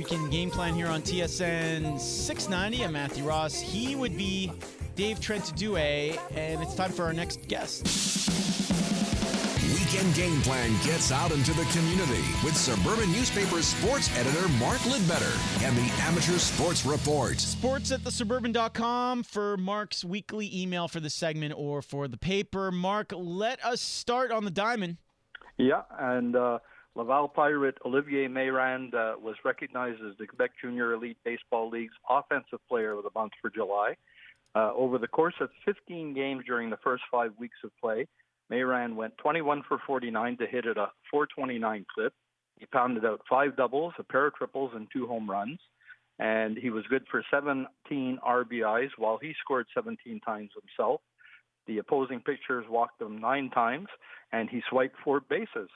Weekend Game Plan here on TSN 690. I'm Matthew Ross. He would be Dave Trentadue, and it's time for our next guest. Weekend Game Plan gets out into the community with Suburban Newspaper sports editor Mark Lidbetter and the Amateur Sports Report. Sports at thesuburban.com for Mark's weekly email for the segment or for the paper. Mark, let us start on the diamond. Yeah, and Laval Pirate Olivier Mayrand was recognized as the Quebec Junior Elite Baseball League's Offensive Player of the Month for July. Over the course of 15 games during the first 5 weeks of play, Mayrand went 21 for 49 to hit at a .429 clip. He pounded out 5 doubles, a pair of triples, and 2 home runs. And he was good for 17 RBIs while he scored 17 times himself. The opposing pitchers walked him 9 times, and he swiped 4 bases.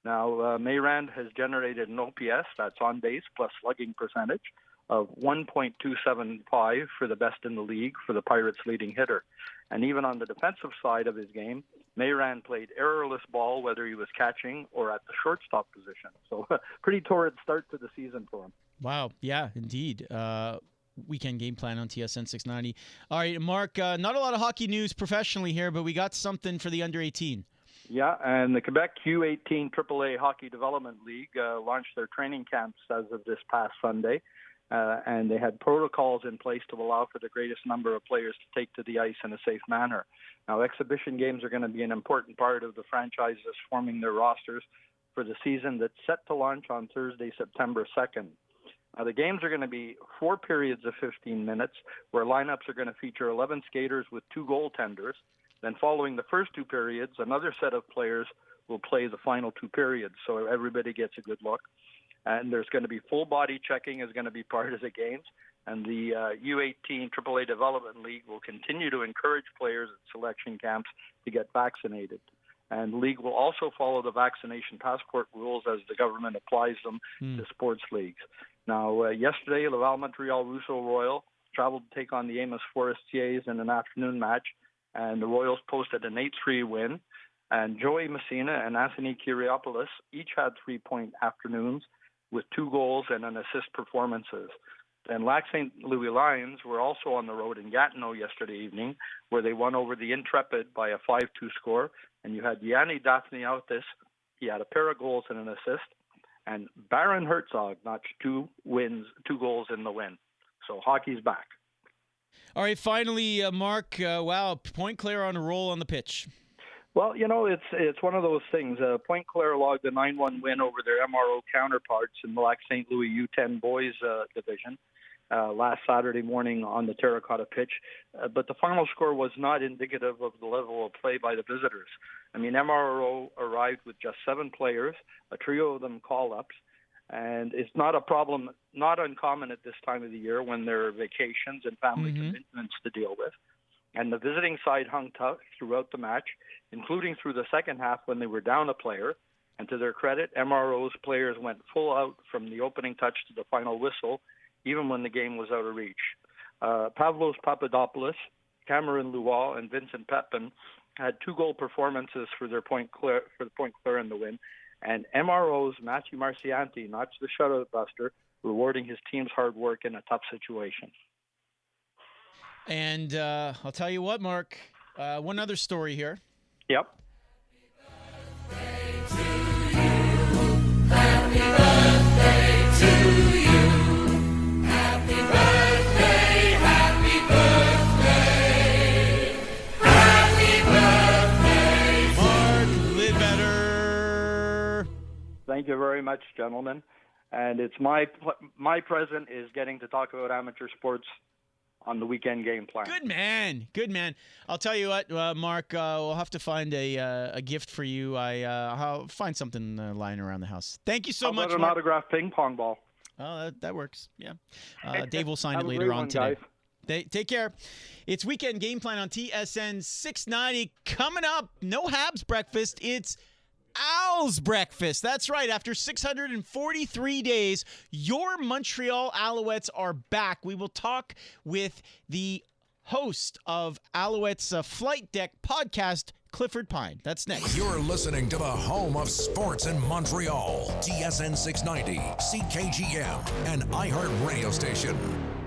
Now, Mayrand has generated an OPS, that's on base, plus slugging percentage, of 1.275 for the best in the league for the Pirates' leading hitter. And even on the defensive side of his game, Mayrand played errorless ball, whether he was catching or at the shortstop position. So pretty torrid start to the season for him. Wow, yeah, indeed. Weekend Game Plan on TSN 690. All right, Mark, not a lot of hockey news professionally here, but we got something for the under-18. Yeah, and the Quebec U18 AAA Hockey Development League launched their training camps as of this past Sunday, and they had protocols in place to allow for the greatest number of players to take to the ice in a safe manner. Now, exhibition games are going to be an important part of the franchises forming their rosters for the season that's set to launch on Thursday, September 2nd. Now, the games are going to be 4 periods of 15 minutes, where lineups are going to feature 11 skaters with 2 goaltenders. Then following the first 2 periods, another set of players will play the final 2 periods, so everybody gets a good look. And there's going to be full body checking is going to be part of the games. And the U18 AAA Development League will continue to encourage players at selection camps to get vaccinated. And the league will also follow the vaccination passport rules as the government applies them to sports leagues. Now, yesterday, Laval Montreal Rousseau Royal traveled to take on the Amos Forestiers in an afternoon match, and the Royals posted an 8-3 win. And Joey Messina and Anthony Kyriopoulos each had 3-point afternoons with 2 goals and an assist performances. And Lac St. Louis Lions were also on the road in Gatineau yesterday evening, where they won over the Intrepid by a 5-2 score. And you had Yanni Daphneautis, he had a pair of goals and an assist. And Baron Herzog notched 2 goals in the win. So hockey's back. All right, finally, Mark, wow, Point Claire on a roll on the pitch. Well, you know, it's one of those things. Point Claire logged a 9-1 win over their MRO counterparts in the Lac St. Louis U10 boys division last Saturday morning on the terracotta pitch. But the final score was not indicative of the level of play by the visitors. I mean, MRO arrived with just 7 players, a trio of them call-ups, and it's not a problem, not uncommon at this time of the year when there are vacations and family commitments to deal with. And the visiting side hung tough throughout the match, including through the second half when they were down a player. And to their credit, MRO's players went full out from the opening touch to the final whistle, even when the game was out of reach. Pavlos Papadopoulos, Cameron Lual, and Vincent Pepin had 2-goal performances for the Point Claire in the win. And MRO's Matthew Marcianti notched the shutout buster, rewarding his team's hard work in a tough situation. And I'll tell you what, Mark, one other story here. Yep. Happy birthday to you. Happy birthday, happy birthday. Happy birthday, Mark Lidbetter. Thank you very much, gentlemen. And it's my present is getting to talk about amateur sports on the Weekend Game Plan. Good man. Good man. I'll tell you what, Mark, we'll have to find a gift for you. I'll find something lying around the house. Thank you so much, How about an Mark. autographed ping pong ball? Oh, that works. Yeah. Dave will sign Have it a later great on one, today. guys. Take care. It's Weekend Game Plan on TSN 690. Coming up, no Habs breakfast. It's Owls breakfast. That's right. After 643 days, your Montreal Alouettes are back. We will talk with the host of Alouette's Flight Deck podcast, Clifford Pine. That's next. You're listening to the home of sports in Montreal. TSN 690, CKGM, and iHeart Radio Station.